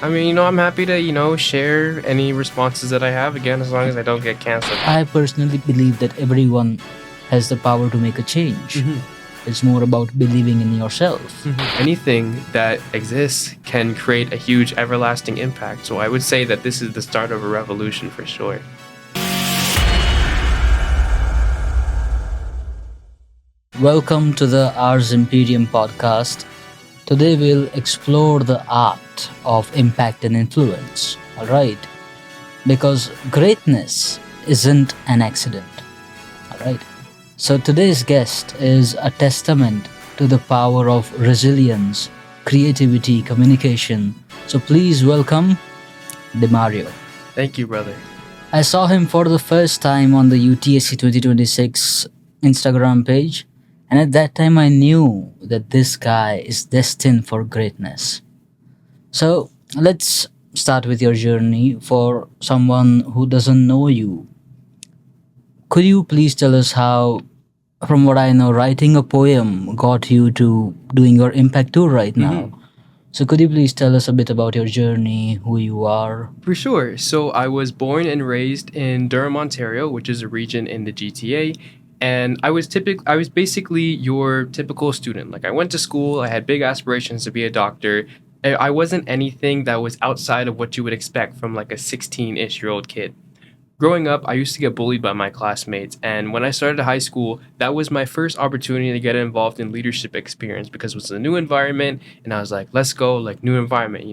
I mean, I'm happy to, share any responses that I have again, as long as I don't get canceled. I personally believe that everyone has the power to make a change. It's more about believing in yourself. Anything that exists can create a huge, everlasting impact. So I would say that this is the start of a revolution for sure. Welcome to the Ars Imperium Podcast. Today we'll explore the art of impact and influence, alright? Because greatness isn't an accident, alright? So today's guest is a testament to the power of resilience, creativity, communication. So please welcome Mario. Thank you, brother. I saw him for the first time on the UTSC 2026 Instagram page, and at that time I knew that this guy is destined for greatness. So let's start with your journey. For someone who doesn't know you, could you please tell us how, from what I know, writing a poem got you to doing your impact tour right now? So could you please tell us a bit about your journey, who you are? For sure. So I was born and raised in Durham, Ontario, which is a region in the GTA. And I was basically your typical student. Like, I went to school, I had big aspirations to be a doctor. I wasn't anything that was outside of what you would expect from like a 16-ish-year-old kid. Growing up, I used to get bullied by my classmates, and when I started high school, that was my first opportunity to get involved in leadership experience because it was a new environment, and I was like, let's go, like, new environment.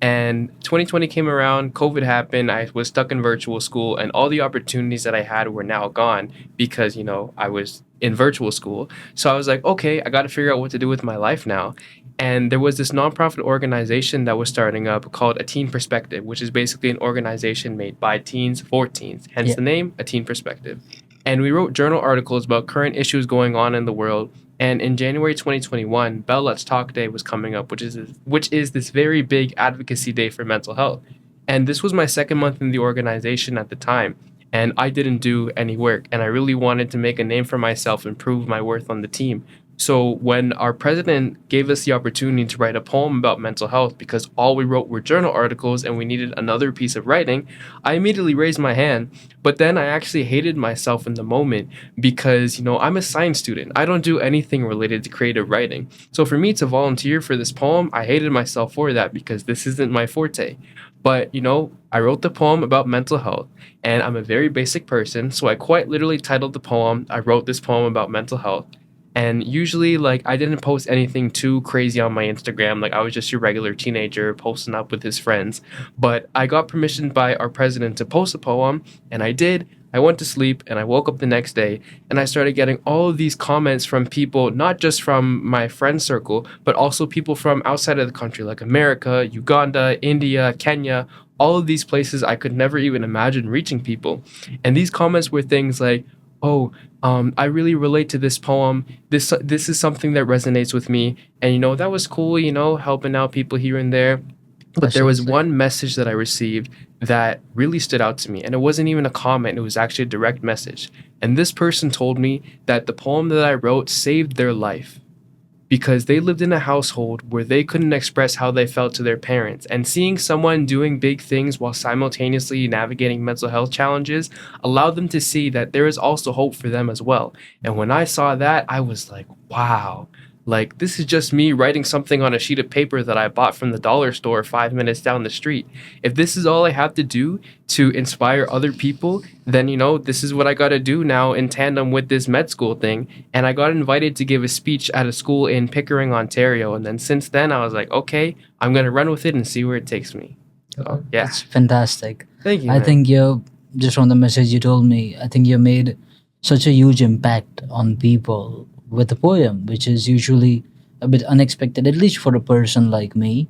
And 2020 came around, COVID happened, I was stuck in virtual school, and all the opportunities that I had were now gone because, I was in virtual school. So I was like, okay, I got to figure out what to do with my life now. And there was this nonprofit organization that was starting up called A Teen Perspective, which is basically an organization made by teens for teens, hence Yeah. the name, A Teen Perspective. And we wrote journal articles about current issues going on in the world. And in January 2021, Bell Let's Talk Day was coming up, which is this very big advocacy day for mental health. And this was my second month in the organization at the time. And I didn't do any work. And I really wanted to make a name for myself and prove my worth on the team. So when our president gave us the opportunity to write a poem about mental health, because all we wrote were journal articles and we needed another piece of writing, I immediately raised my hand. But then I actually hated myself in the moment because, I'm a science student. I don't do anything related to creative writing. So for me to volunteer for this poem, I hated myself for that because this isn't my forte. But, I wrote the poem about mental health, and I'm a very basic person. So I quite literally titled the poem, I wrote this poem about mental health. And usually, like, I didn't post anything too crazy on my Instagram. Like, I was just your regular teenager posting up with his friends. But I got permission by our president to post a poem, and I did. I went to sleep, and I woke up the next day, and I started getting all of these comments from people, not just from my friend circle, but also people from outside of the country, like America, Uganda, India, Kenya, all of these places I could never even imagine reaching people. And these comments were things like, oh, I really relate to this poem. This is something that resonates with me. And, that was cool, helping out people here and there. But there was one message that I received that really stood out to me. And it wasn't even a comment. It was actually a direct message. And this person told me that the poem that I wrote saved their life, because they lived in a household where they couldn't express how they felt to their parents. And seeing someone doing big things while simultaneously navigating mental health challenges allowed them to see that there is also hope for them as well. And when I saw that, I was like, wow, like, this is just me writing something on a sheet of paper that I bought from the dollar store 5 minutes down the street. If this is all I have to do to inspire other people, then, this is what I got to do now in tandem with this med school thing. And I got invited to give a speech at a school in Pickering, Ontario. And then since then, I was like, okay, I'm going to run with it and see where it takes me. So, yeah. That's fantastic. Thank you, I man. think just from the message you told me, I think you made such a huge impact on people with a poem, which is usually a bit unexpected, at least for a person like me,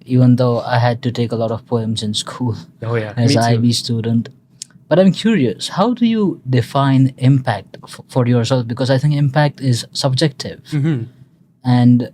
even though I had to take a lot of poems in school Oh, yeah. as Me an too. IB student. But I'm curious, how do you define impact for yourself? Because I think impact is subjective. And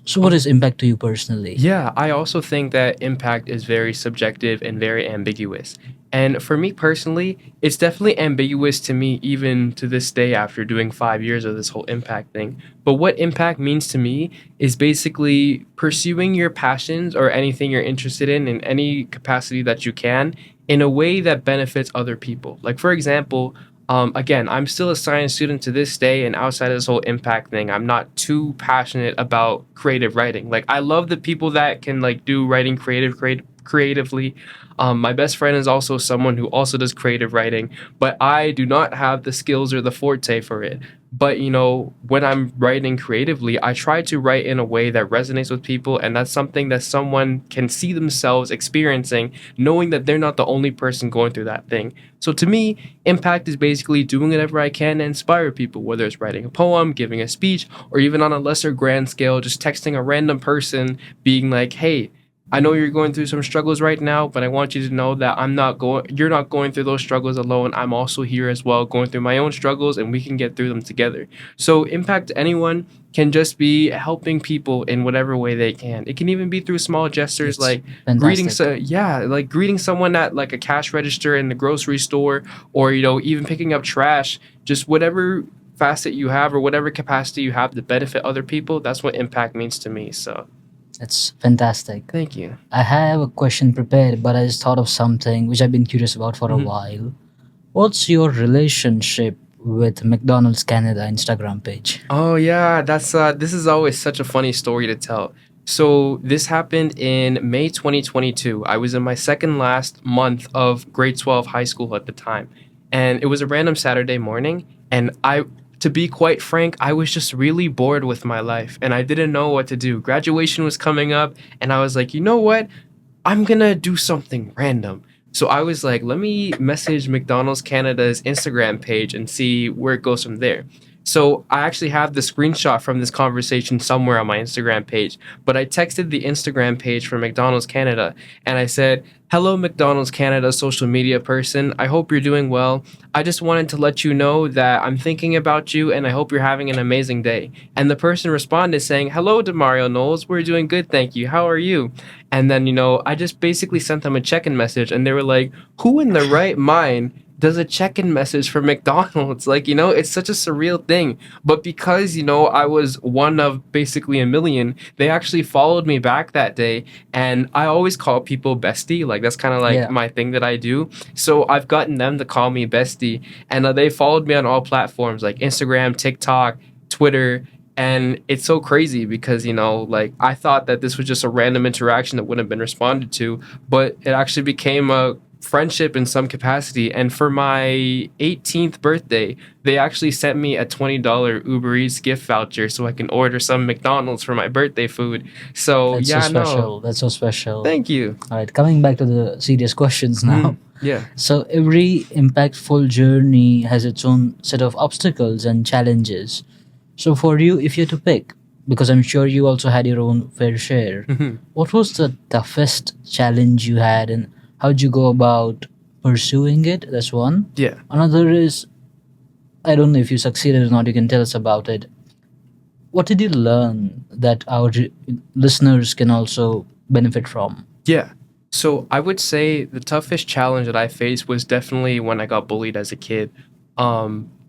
so what is impact to you personally? Yeah, I also think that impact is very subjective and very ambiguous. And for me personally, it's definitely ambiguous to me even to this day after doing 5 years of this whole impact thing. But what impact means to me is basically pursuing your passions or anything you're interested in any capacity that you can in a way that benefits other people. Like, for example, again, I'm still a science student to this day, and outside of this whole impact thing, I'm not too passionate about creative writing. Like, I love the people that can like do writing creatively. My best friend is also someone who also does creative writing, but I do not have the skills or the forte for it. But when I'm writing creatively, I try to write in a way that resonates with people, and that's something that someone can see themselves experiencing, knowing that they're not the only person going through that thing. So to me, impact is basically doing whatever I can to inspire people, whether it's writing a poem, giving a speech, or even on a lesser grand scale, just texting a random person, being like, hey, I know you're going through some struggles right now, but I want you to know that you're not going through those struggles alone. I'm also here as well, going through my own struggles, and we can get through them together. So impact to anyone can just be helping people in whatever way they can. It can even be through small gestures It's like fantastic. like greeting someone at like a cash register in the grocery store, or even picking up trash. Just whatever facet you have or whatever capacity you have to benefit other people. That's what impact means to me. So It's fantastic. thank you. I have a question prepared, but I just thought of something which I've been curious about for a Mhm. while. What's your relationship with McDonald's Canada Instagram page? Oh yeah, that's this is always such a funny story to tell. So this happened in May 2022. I was in my second last month of grade 12 high school at the time. And it was a random Saturday morning, and to be quite frank, I was just really bored with my life and I didn't know what to do. Graduation was coming up, and I was like, "You know what? I'm gonna do something random." So I was like, let me message McDonald's Canada's Instagram page and see where it goes from there. So I actually have the screenshot from this conversation somewhere on my Instagram page, but I texted the Instagram page for McDonald's Canada and I said, "Hello, McDonald's Canada social media person. I hope you're doing well. I just wanted to let you know that I'm thinking about you and I hope you're having an amazing day." And the person responded saying, "Hello to Mario Knowles. We're doing good, thank you. How are you?" And then, I just basically sent them a check-in message and they were like, "Who in the right mind does a check-in message for McDonald's?" Like, it's such a surreal thing. But because, I was one of basically a million, they actually followed me back that day. And I always call people bestie. Like, that's kind of like Yeah, my thing that I do. So I've gotten them to call me bestie. And they followed me on all platforms like Instagram, TikTok, Twitter. And it's so crazy because, like I thought that this was just a random interaction that wouldn't have been responded to, but it actually became a friendship in some capacity. And for my 18th birthday, they actually sent me a $20 Uber Eats gift voucher so I can order some McDonald's for my birthday food. So, that's so yeah, no, special. That's so special. thank you. All right, coming back to the serious questions now. Yeah. So, every impactful journey has its own set of obstacles and challenges. So, for you, if you had to pick, because I'm sure you also had your own fair share, Mhm. what was the toughest challenge you had and how'd you go about pursuing it? That's one. Yeah. Another is, I don't know if you succeeded or not, you can tell us about it. What did you learn that our listeners can also benefit from? Yeah. So I would say the toughest challenge that I faced was definitely when I got bullied as a kid.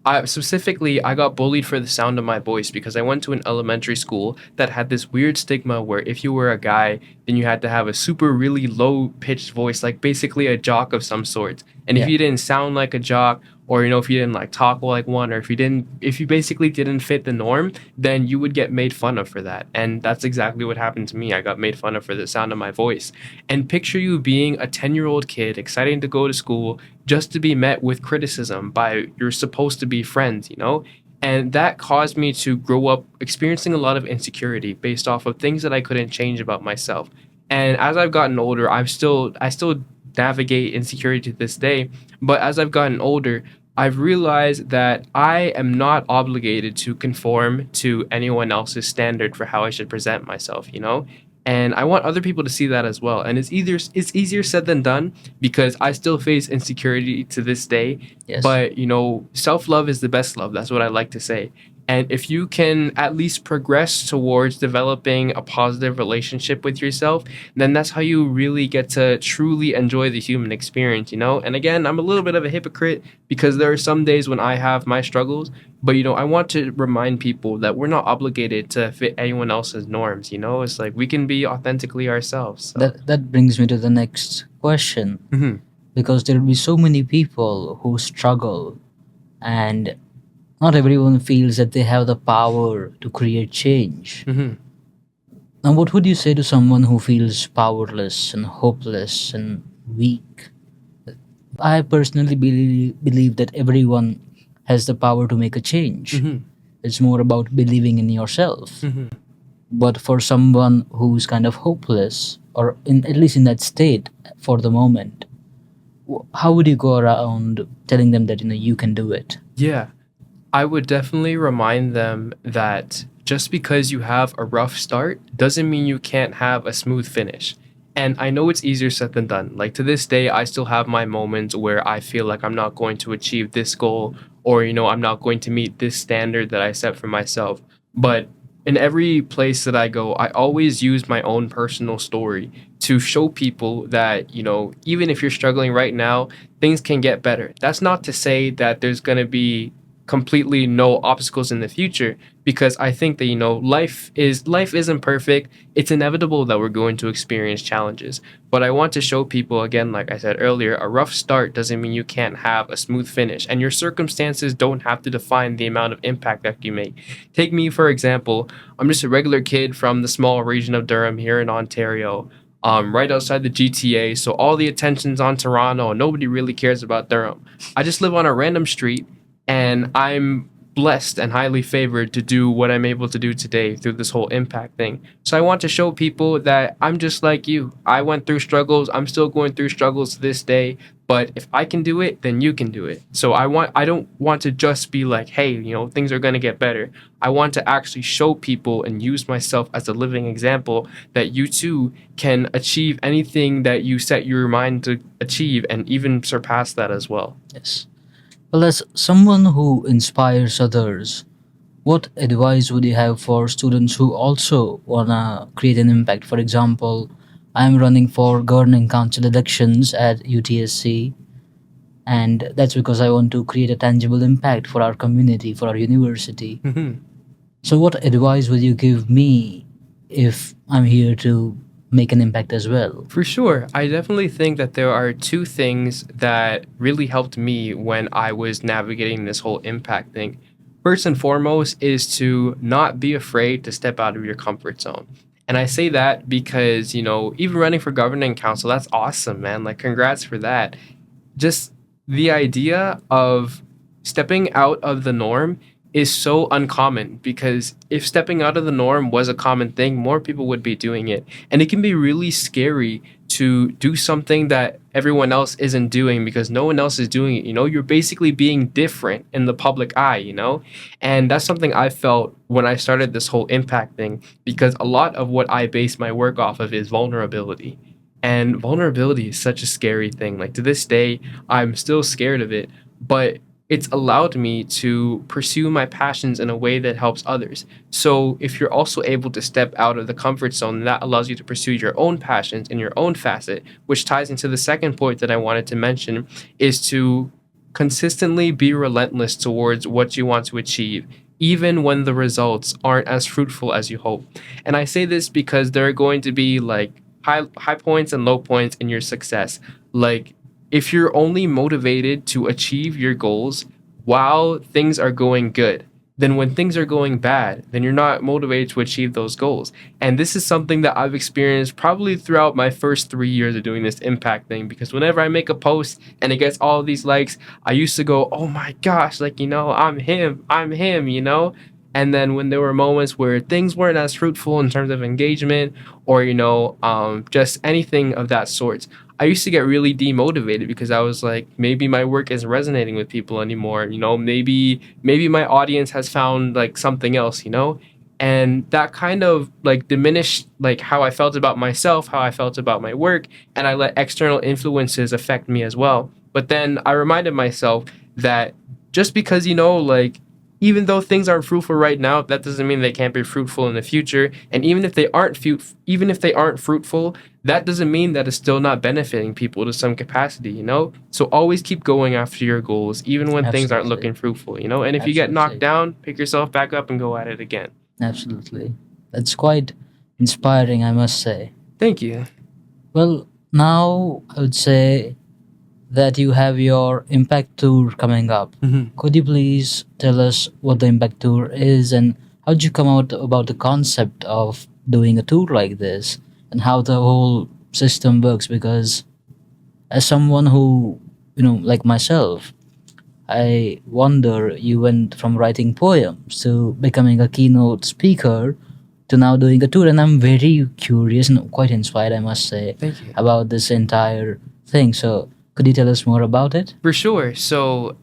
I got bullied for the sound of my voice because I went to an elementary school that had this weird stigma where if you were a guy, then you had to have a super really low pitched voice, like basically a jock of some sort. And if Yeah, you didn't sound like a jock, or if you didn't like talk like one, or if you basically didn't fit the norm, then you would get made fun of for that. And that's exactly what happened to me. I got made fun of for the sound of my voice. And picture you being a 10-year-old kid excited to go to school just to be met with criticism by you're supposed to be friends. And that caused me to grow up experiencing a lot of insecurity based off of things that I couldn't change about myself. And as I've gotten older, I still navigate insecurity to this day. But as I've gotten older, I've realized that I am not obligated to conform to anyone else's standard for how I should present myself. And I want other people to see that as well. And it's easier said than done because I still face insecurity to this day. yes. But self love is the best love. That's what I like to say. And if you can at least progress towards developing a positive relationship with yourself, then that's how you really get to truly enjoy the human experience, you know? And again, I'm a little bit of a hypocrite because there are some days when I have my struggles, but I want to remind people that we're not obligated to fit anyone else's norms, you know? It's like we can be authentically ourselves. So. That brings me to the next question, Mhm. because there will be so many people who struggle, and not everyone feels that they have the power to create change. Mhm. Now, what would you say to someone who feels powerless and hopeless and weak? I personally believe that everyone has the power to make a change. Mhm. It's more about believing in yourself. Mhm. But for someone who's kind of hopeless, or at least in that state for the moment, how would you go around telling them that you can do it? Yeah. I would definitely remind them that just because you have a rough start doesn't mean you can't have a smooth finish. And I know it's easier said than done. Like to this day, I still have my moments where I feel like I'm not going to achieve this goal or, I'm not going to meet this standard that I set for myself. But in every place that I go, I always use my own personal story to show people that, even if you're struggling right now, things can get better. That's not to say that there's going to be completely no obstacles in the future, because I think that life isn't perfect. It's inevitable that we're going to experience challenges, but I want to show people, again, like I said earlier, a rough start doesn't mean you can't have a smooth finish, and your circumstances don't have to define the amount of impact that you make. Take me for example. I'm just a regular kid from the small region of Durham here in Ontario, right outside the GTA, so all the attention's on Toronto and nobody really cares about Durham. I just live on a random street, and I'm blessed and highly favored to do what I'm able to do today through this whole impact thing. So I want to show people that I'm just like you. I went through struggles. I'm still going through struggles to this day. But if I can do it, then you can do it. So I don't want to just be like, hey, things are going to get better. I want to actually show people and use myself as a living example that you too can achieve anything that you set your mind to achieve and even surpass that as well. Yes. Well, as someone who inspires others, what advice would you have for students who also wanna create an impact? For example, I'm running for governing council elections at UTSC, and that's because I want to create a tangible impact for our community, for our university. Mhm. So, what advice would you give me if I'm here to make an impact as well? For sure. I definitely think that there are two things that really helped me when I was navigating this whole impact thing. First and foremost is to not be afraid to step out of your comfort zone. And I say that because, even running for governing council, that's awesome, man. Like, congrats for that. Just the idea of stepping out of the norm is so uncommon, because if stepping out of the norm was a common thing, more people would be doing it. And it can be really scary to do something that everyone else isn't doing because no one else is doing it. You're basically being different in the public eye. And that's something I felt when I started this whole impact thing, because a lot of what I base my work off of is vulnerability. And vulnerability is such a scary thing. Like to this day, I'm still scared of it, but it's allowed me to pursue my passions in a way that helps others. So if you're also able to step out of the comfort zone, that allows you to pursue your own passions in your own facet, which ties into the second point that I wanted to mention, is to consistently be relentless towards what you want to achieve, even when the results aren't as fruitful as you hope. And I say this because there are going to be like high points and low points in your success. Like, if you're only motivated to achieve your goals while things are going good, then when things are going bad, then you're not motivated to achieve those goals. And this is something that I've experienced probably throughout my first 3 years of doing this impact thing, because whenever I make a post and it gets all of these likes, I used to go, oh my gosh, like, I'm him. And then when there were moments where things weren't as fruitful in terms of engagement or, just anything of that sort, I used to get really demotivated because I was like, maybe my work isn't resonating with people anymore. Maybe my audience has found like something else. And that kind of like diminished like how I felt about myself, how I felt about my work, and I let external influences affect me as well. But then I reminded myself that just because, like, even though things aren't fruitful right now, that doesn't mean they can't be fruitful in the future. And even if they aren't fruitful, that doesn't mean that it's still not benefiting people to some capacity, you know? So always keep going after your goals, even when things aren't Absolutely. looking fruitful, you know? And if you get knocked Absolutely. down, pick yourself back up and go at it again. Absolutely. That's quite inspiring, I must say. Thank you. Well, now I would say that you have your Impact Tour coming up. Could you please tell us what the Impact Tour is and how did you come out about the concept of doing a tour like this and how the whole system works? Because as someone who, like myself, I wonder you went from writing poems to becoming a keynote speaker to now doing a tour, and I'm very curious and quite inspired, I must say, Thank you. about this entire thing. So, could you tell us more about it? For sure. So,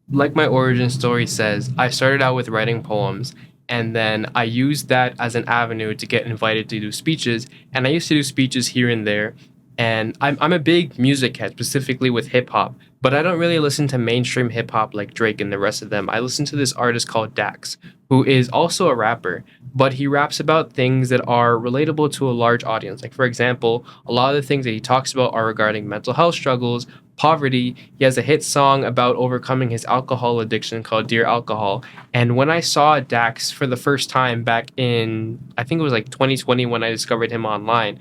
like my origin story says, I started out with writing poems, and then I used that as an avenue to get invited to do speeches. And I used to do speeches here and there. And I'm a big music head, specifically with hip hop, but I don't really listen to mainstream hip hop like Drake and the rest of them. I listen to this artist called Dax, who is also a rapper, but he raps about things that are relatable to a large audience. Like, for example, a lot of the things that he talks about are regarding mental health struggles, poverty. He has a hit song about overcoming his alcohol addiction called Dear Alcohol. And when I saw Dax for the first time back in, I think it was like 2020 when I discovered him online,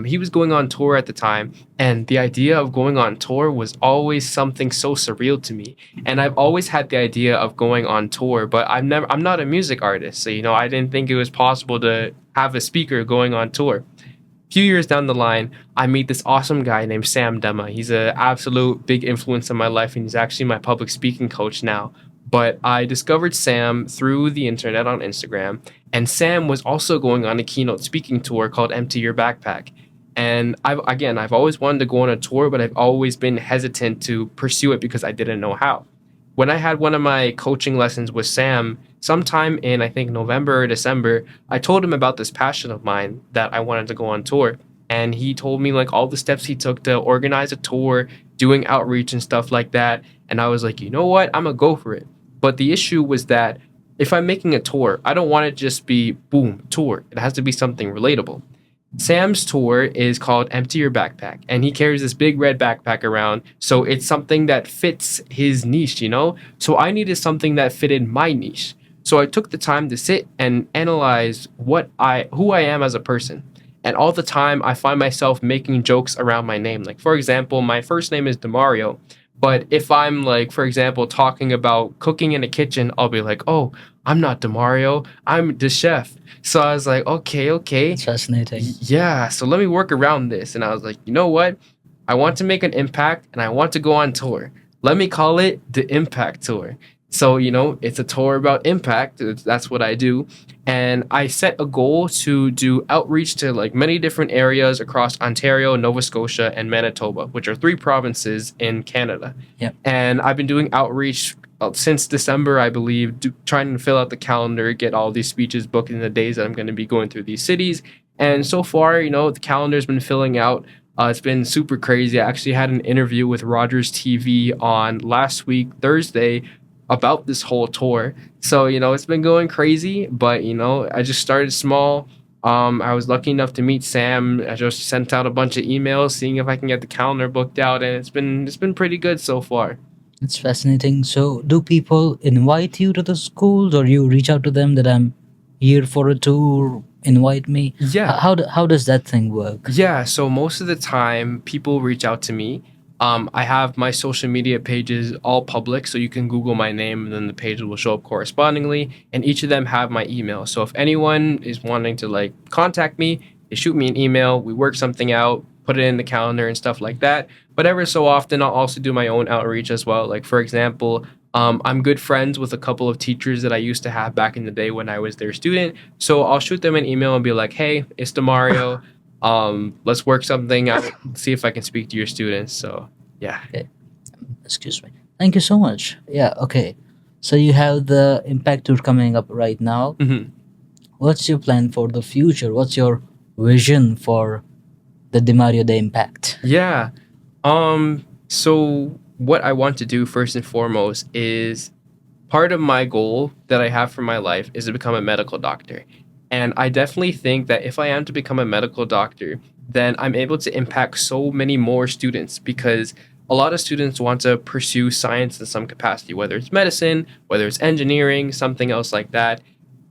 he was going on tour at the time, and the idea of going on tour was always something so surreal to me. And I've always had the idea of going on tour, but I'm not a music artist, so I didn't think it was possible to have a speaker going on tour. Few years down the line, I meet this awesome guy named Sam Dema. He's an absolute big influence in my life, and he's actually my public speaking coach now. But I discovered Sam through the internet on Instagram, and Sam was also going on a keynote speaking tour called Empty Your Backpack. And I've always wanted to go on a tour, but I've always been hesitant to pursue it because I didn't know how. When I had one of my coaching lessons with Sam, sometime in I think November or December, I told him about this passion of mine that I wanted to go on tour. And he told me like all the steps he took to organize a tour, doing outreach and stuff like that. And I was like, you know what? I'm gonna go for it. But the issue was that if I'm making a tour, I don't want it to just be boom, tour. It has to be something relatable. Sam's tour is called Empty Your Backpack, and he carries this big red backpack around, so it's something that fits his niche. So I needed something that fitted my niche. So I took the time to sit and analyze who I am as a person. And all the time I find myself making jokes around my name. Like, for example, my first name is Demario, but if I'm like, for example, talking about cooking in a kitchen, I'll be like, "Oh, I'm not Demario, I'm the chef." So I was like, okay. It's fascinating. Yeah, so let me work around this. And I was like, you know what? I want to make an impact and I want to go on tour. Let me call it the Impact Tour. So, it's a tour about impact. That's what I do. And I set a goal to do outreach to like many different areas across Ontario, Nova Scotia, and Manitoba, which are 3 provinces in Canada. Yep. And I've been doing outreach since December, I believe, trying to fill out the calendar, get all these speeches booked in the days that I'm going to be going through these cities. And so far, the calendar's been filling out. It's been super crazy. I actually had an interview with Rogers TV on last week, Thursday, about this whole tour. So, it's been going crazy, but, I just started small. I was lucky enough to meet Sam. I just sent out a bunch of emails, seeing if I can get the calendar booked out, and it's been pretty good so far. It's fascinating. So, do people invite you to the schools, or you reach out to them that I'm here for a tour? Invite me. Yeah. How does that thing work? Yeah. So most of the time, people reach out to me. I have my social media pages all public, so you can Google my name, and then the page will show up correspondingly. And each of them have my email. So if anyone is wanting to like contact me, they shoot me an email. We work something out, put it in the calendar and stuff like that. But ever so often, I'll also do my own outreach as well. Like, for example, I'm good friends with a couple of teachers that I used to have back in the day when I was their student. So I'll shoot them an email and be like, hey, it's Demario. Let's work something out, see if I can speak to your students. So, yeah. Okay. Excuse me. Thank you so much. Yeah, okay. So you have the Impact Tour coming up right now. Mm-hmm. What's your plan for the future? What's your vision for the Demario the Impact? Yeah. So what I want to do first and foremost is part of my goal that I have for my life is to become a medical doctor. And I definitely think that if I am to become a medical doctor, then I'm able to impact so many more students because a lot of students want to pursue science in some capacity, whether it's medicine, whether it's engineering, something else like that,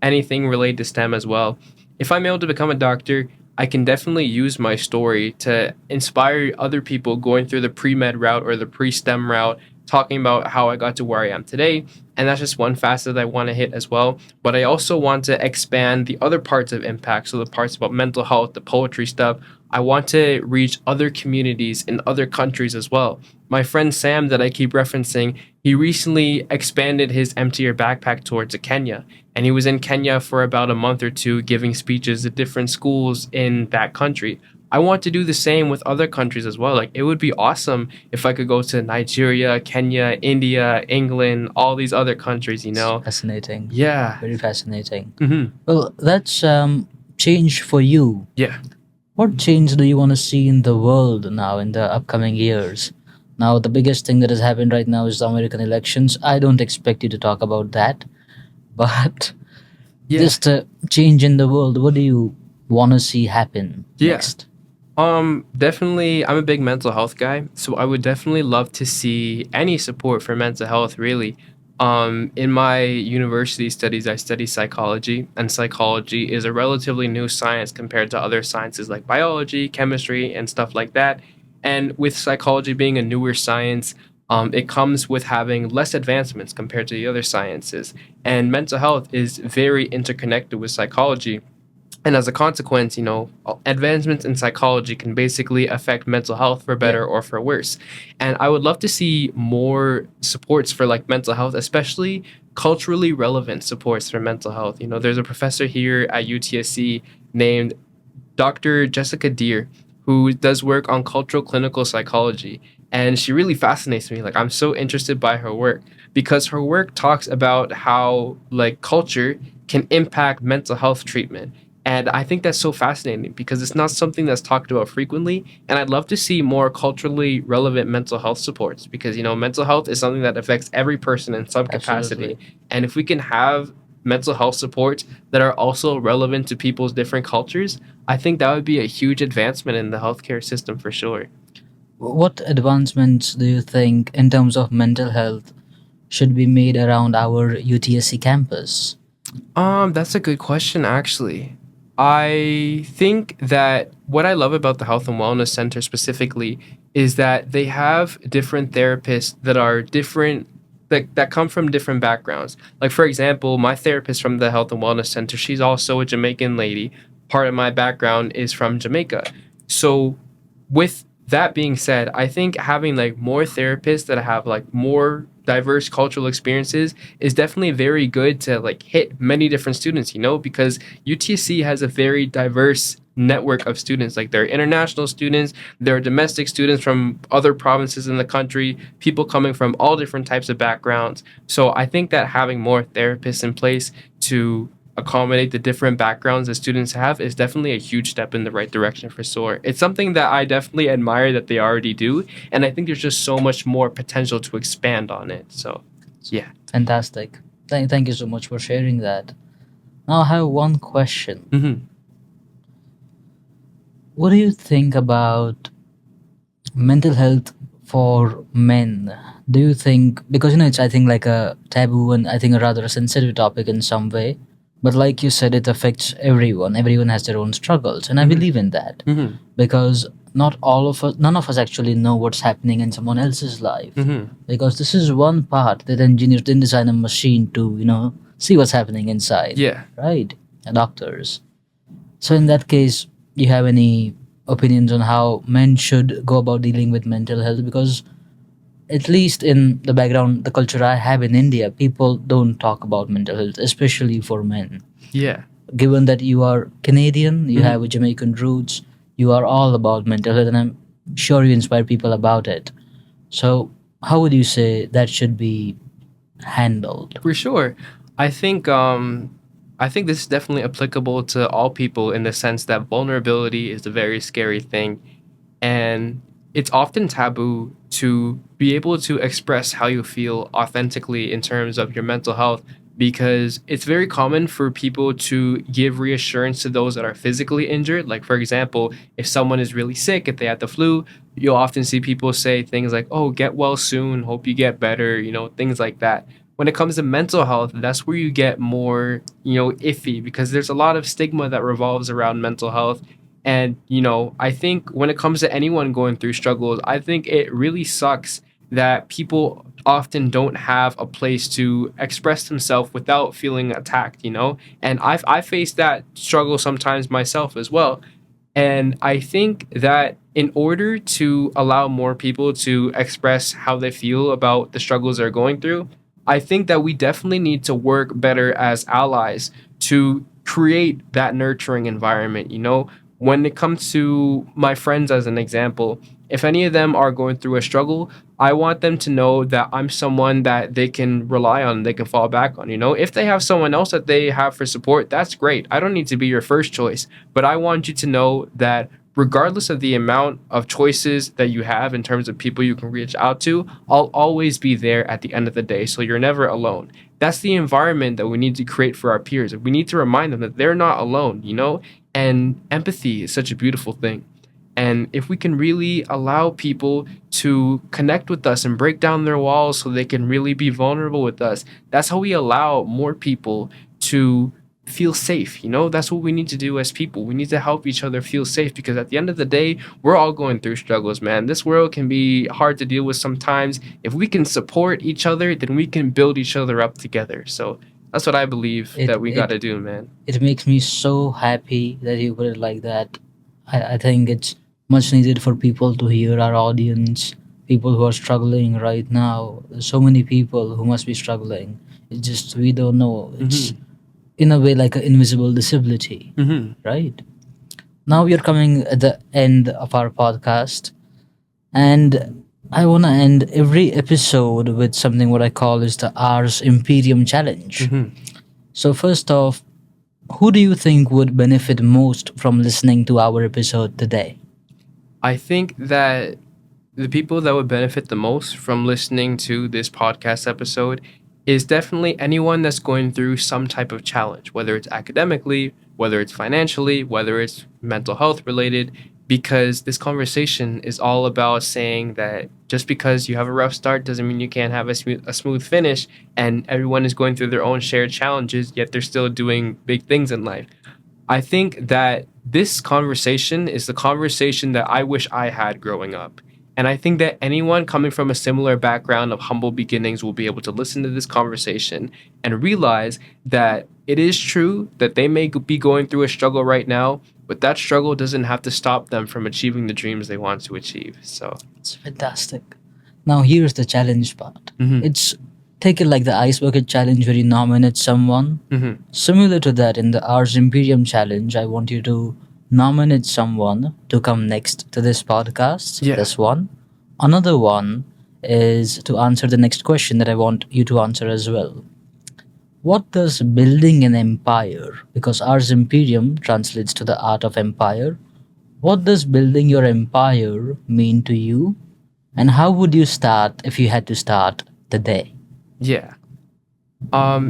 anything related to STEM as well. If I'm able to become a doctor, I can definitely use my story to inspire other people going through the pre med route or the pre STEM route, talking about how I got to where I am today. And that's just one facet that I want to hit as well. But I also want to expand the other parts of impact. So the parts about mental health, the poetry stuff. I want to reach other communities in other countries as well. My friend Sam, that I keep referencing, he recently expanded his Empty Your Backpack tour to Kenya. And he was in Kenya for about a month or two giving speeches at different schools in that country. I want to do the same with other countries as well. Like, it would be awesome if I could go to Nigeria, Kenya, India, England, all these other countries, you It's know? fascinating. Yeah. Very fascinating. Mm-hmm. Well, that's change for you. Yeah. What change do you want to see in the world now in the upcoming years? Now, the biggest thing that has happened right now is the American elections. I don't expect you to talk about that, but Yeah. just a change in the world. What do you want to see happen Yeah. next? Definitely, I'm a big mental health guy, so I would definitely love to see any support for mental health, really. In my university studies, I study psychology, and psychology is a relatively new science compared to other sciences like biology, chemistry, and stuff like that. And with psychology being a newer science, it comes with having less advancements compared to the other sciences. And mental health is very interconnected with psychology. And as a consequence, you know, advancements in psychology can basically affect mental health for better or for worse. And I would love to see more supports for like mental health, especially culturally relevant supports for mental health. You know, there's a professor here at UTSC named Dr. Jessica Deer, who does work on cultural clinical psychology. And she really fascinates me. Like, I'm so interested by her work because her work talks about how, like, culture can impact mental health treatment. And I think that's so fascinating because it's not something that's talked about frequently. And I'd love to see more culturally relevant mental health supports because, you know, mental health is something that affects every person in some capacity. Absolutely. And if we can have mental health supports that are also relevant to people's different cultures, I think that would be a huge advancement in the healthcare system for sure. What advancements do you think in terms of mental health should be made around our UTSC campus? That's a good question, actually. I think that what I love about the Health and Wellness Center specifically is that they have different therapists that are different, that come from different backgrounds. Like, for example, my therapist from the Health and Wellness Center, she's also a Jamaican lady. Part of my background is from Jamaica. So, with that being said, I think having like more therapists that have like more diverse cultural experiences is definitely very good to like hit many different students, you know, because UTC has a very diverse network of students. Like, there are international students, there are domestic students from other provinces in the country, people coming from all different types of backgrounds. So I think that having more therapists in place to accommodate the different backgrounds that students have is definitely a huge step in the right direction for sure. It's something that I definitely admire that they already do, and I think there's just so much more potential to expand on it. So, yeah. Fantastic. Thank you so much for sharing that. Now, I have one question. Mm-hmm. What do you think about mental health for men? Do you think, because it's, I think, like a taboo and I think a rather a sensitive topic in some way, but like you said, it affects everyone. Everyone has their own struggles, and I believe in that Mm-hmm. because not all of us, none of us actually know what's happening in someone else's life. Mm-hmm. Because this is one part that engineers didn't design a machine to, see what's happening inside, Yeah. right? And doctors. So in that case, you have any opinions on how men should go about dealing with mental health? Because at least in the background, the culture I have in India, people don't talk about mental health, especially for men. Yeah. Given that you are Canadian, you Mhm. have a Jamaican roots, you are all about mental health, and I'm sure you inspire people about it. So, how would you say that should be handled? For sure. I think this is definitely applicable to all people in the sense that vulnerability is a very scary thing. And it's often taboo to be able to express how you feel authentically in terms of your mental health, because it's very common for people to give reassurance to those that are physically injured. Like, for example, if someone is really sick, if they had the flu, you'll often see people say things like, oh, get well soon, hope you get better, things like that. When it comes to mental health, that's where you get more, iffy, because there's a lot of stigma that revolves around mental health. And, I think when it comes to anyone going through struggles, I think it really sucks that people often don't have a place to express themselves without feeling attacked. And I faced that struggle sometimes myself as well. And I think that in order to allow more people to express how they feel about the struggles they're going through, I think that we definitely need to work better as allies to create that nurturing environment. When it comes to my friends, as an example, if any of them are going through a struggle, I want them to know that I'm someone that they can rely on, they can fall back on. If they have someone else that they have for support, that's great. I don't need to be your first choice, but I want you to know that regardless of the amount of choices that you have in terms of people you can reach out to, I'll always be there at the end of the day. So you're never alone. That's the environment that we need to create for our peers. We need to remind them that they're not alone. And empathy is such a beautiful thing. And if we can really allow people to connect with us and break down their walls so they can really be vulnerable with us, that's how we allow more people to feel safe. That's what we need to do as people. We need to help each other feel safe, because at the end of the day, we're all going through struggles, man. This world can be hard to deal with sometimes. If we can support each other, then we can build each other up together. So that's what I believe It that we got it to do, man. it makes me so happy that you put it like that. I think it's much needed for people to hear, our audience, people who are struggling right now. There's so many people who must be struggling. It's just we don't know. It's Mm-hmm. in a way like an invisible disability, Mm-hmm. right? Now we are coming at the end of our podcast, and I want to end every episode with something what I call is the Ars Imperium challenge. Mm-hmm. So first off, who do you think would benefit most from listening to our episode today? I think that the people that would benefit the most from listening to this podcast episode is definitely anyone that's going through some type of challenge, whether it's academically, whether it's financially, whether it's mental health related, because this conversation is all about saying that just because you have a rough start doesn't mean you can't have a smooth finish, and everyone is going through their own shared challenges, yet they're still doing big things in life. I think that this conversation is the conversation that I wish I had growing up. And I think that anyone coming from a similar background of humble beginnings will be able to listen to this conversation and realize that it is true that they may be going through a struggle right now, but that struggle doesn't have to stop them from achieving the dreams they want to achieve. So, It's fantastic. Now here's the challenge part. mm-hmm, It's take it like the ice bucket challenge where you nominate someone. mm-hmm, Similar to that, in the Ars Imperium challenge, I want you to nominate someone to come next to this podcast. yeah, This one. Another one is to answer the next question that I want you to answer as well. What does building an empire, because Ars Imperium translates to the art of empire, what does building your empire mean to you? And how would you start if you had to start today? yeah.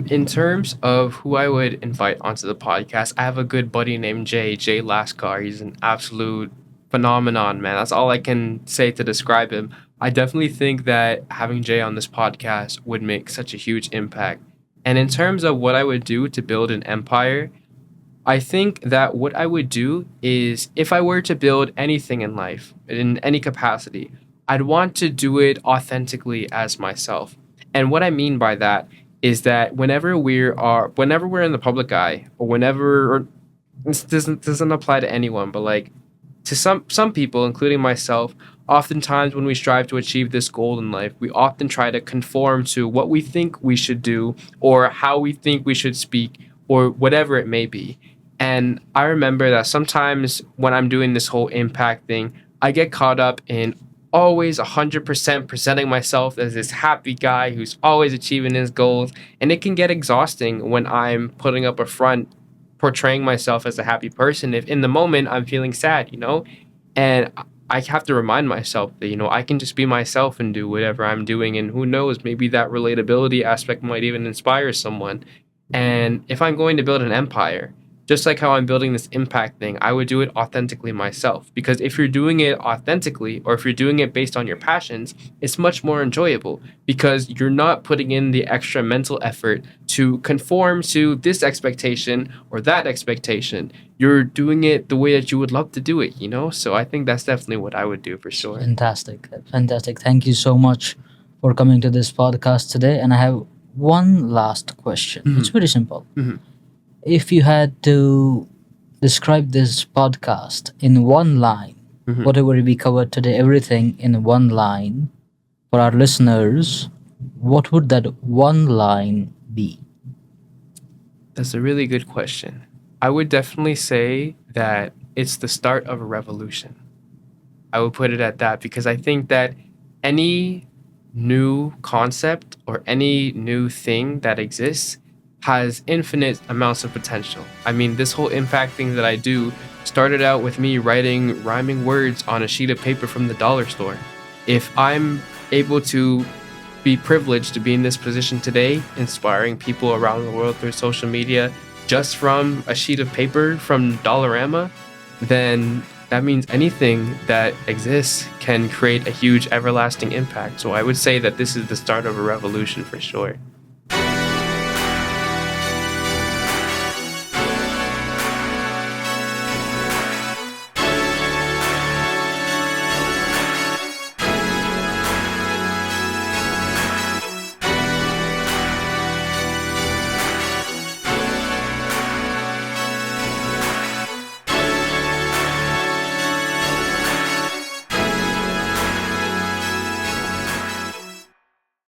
In terms of who I would invite onto the podcast, I have a good buddy named Jay Lascar. He's an absolute phenomenon, man. That's all I can say to describe him. I definitely think that having Jay on this podcast would make such a huge impact. And in terms of what I would do to build an empire, I think that what I would do is, if I were to build anything in life, in any capacity, I'd want to do it authentically as myself. And what I mean by that is that whenever we're in the public eye, or whenever, or this doesn't apply to anyone, but like to some people, including myself, oftentimes when we strive to achieve this goal in life, we often try to conform to what we think we should do, or how we think we should speak, or whatever it may be. And I remember that sometimes when I'm doing this whole impact thing, I get caught up in always 100% presenting myself as this happy guy who's always achieving his goals. And it can get exhausting when I'm putting up a front, portraying myself as a happy person, if in the moment I'm feeling sad. And I have to remind myself that, I can just be myself and do whatever I'm doing. And who knows, maybe that relatability aspect might even inspire someone. And if I'm going to build an empire, just like how I'm building this impact thing, I would do it authentically myself. Because if you're doing it authentically, or if you're doing it based on your passions, it's much more enjoyable because you're not putting in the extra mental effort to conform to this expectation or that expectation. You're doing it the way that you would love to do it, So I think that's definitely what I would do for sure. Fantastic. Fantastic. Thank you so much for coming to this podcast today. And I have one last question. It's very simple. If you had to describe this podcast in one line, whatever we covered today, everything in one line for our listeners, what would that one line be? That's a really good question. I would definitely say that it's the start of a revolution. I would put it at that because I think that any new concept or any new thing that exists has infinite amounts of potential. I mean, this whole impact thing that I do started out with me writing rhyming words on a sheet of paper from the dollar store. If I'm able to be privileged to be in this position today, inspiring people around the world through social media just from a sheet of paper from Dollarama, then that means anything that exists can create a huge everlasting impact. So I would say that this is the start of a revolution for sure.